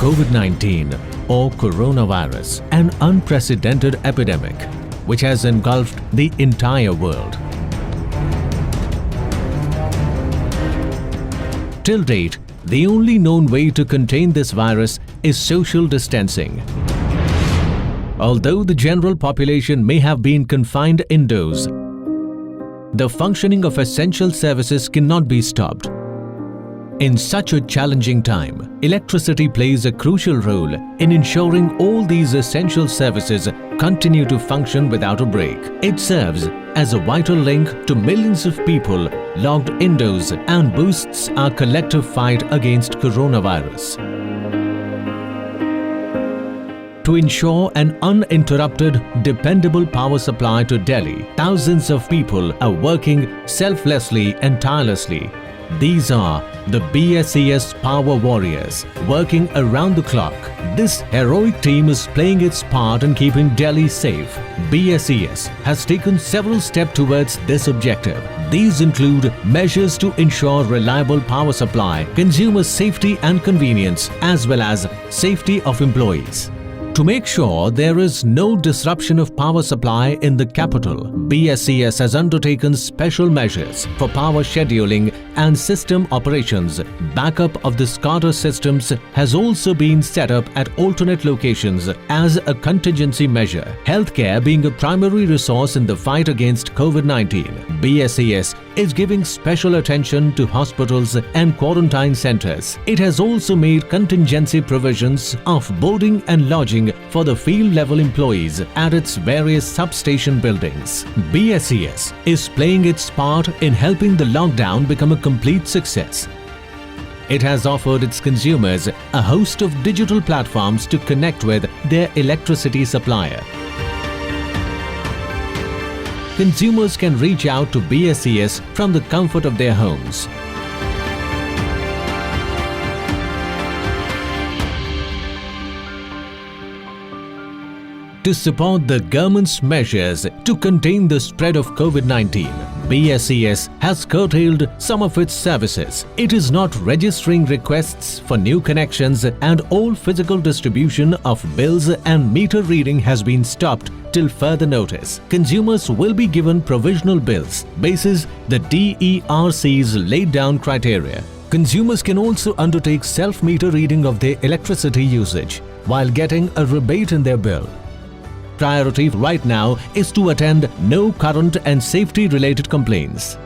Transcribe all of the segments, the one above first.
COVID-19 or coronavirus, an unprecedented epidemic which has engulfed the entire world. Till date, the only known way to contain this virus is social distancing. Although the general population may have been confined indoors, the functioning of essential services cannot be stopped. In such a challenging time, electricity plays a crucial role in ensuring all these essential services continue to function without a break. It serves as a vital link to millions of people locked indoors and boosts our collective fight against coronavirus. To ensure an uninterrupted, dependable power supply to Delhi, thousands of people are working selflessly and tirelessly. These are the BSES Power Warriors, working around the clock. This heroic team is playing its part in keeping Delhi safe. BSES has taken several steps towards this objective. These include measures to ensure reliable power supply, consumer safety and convenience, as well as safety of employees. To make sure there is no disruption of power supply in the capital, BSES has undertaken special measures for power scheduling and system operations. Backup of the SCADA systems has also been set up at alternate locations as a contingency measure. Healthcare being a primary resource in the fight against COVID-19, BSES is giving special attention to hospitals and quarantine centers. It has also made contingency provisions of boarding and lodging for the field-level employees at its various substation buildings. BSES is playing its part in helping the lockdown become a complete success. It has offered its consumers a host of digital platforms to connect with their electricity supplier. Consumers can reach out to BSES from the comfort of their homes. To support the government's measures to contain the spread of COVID-19, BSES has curtailed some of its services. It is not registering requests for new connections, and all physical distribution of bills and meter reading has been stopped till further notice. Consumers will be given provisional bills basis the DERC's laid down criteria. Consumers can also undertake self-meter reading of their electricity usage while getting a rebate in their bill. Priority right now is to attend no current and safety related complaints.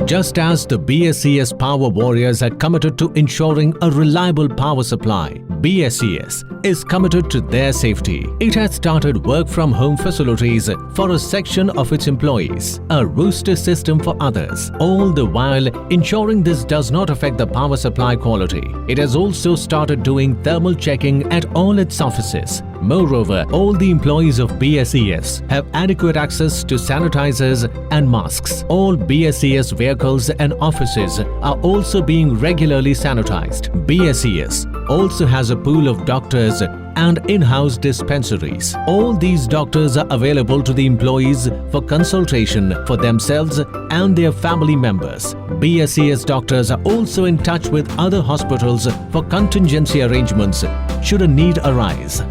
Just as the BSES Power Warriors are committed to ensuring a reliable power supply, BSES is committed to their safety. It has started work-from-home facilities for a section of its employees, a rooster system for others, all the while ensuring this does not affect the power supply quality. It has also started doing thermal checking at all its offices. Moreover, all the employees of BSES have adequate access to sanitizers and masks. All BSES vehicles and offices are also being regularly sanitized. BSES also has a pool of doctors and in-house dispensaries. All these doctors are available to the employees for consultation for themselves and their family members. BSES doctors are also in touch with other hospitals for contingency arrangements should a need arise.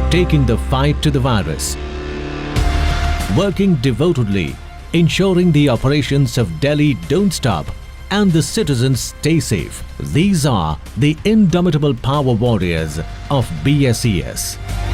Taking the fight to the virus, working devotedly, ensuring the operations of Delhi don't stop and the citizens stay safe. These are the indomitable power warriors of BSES.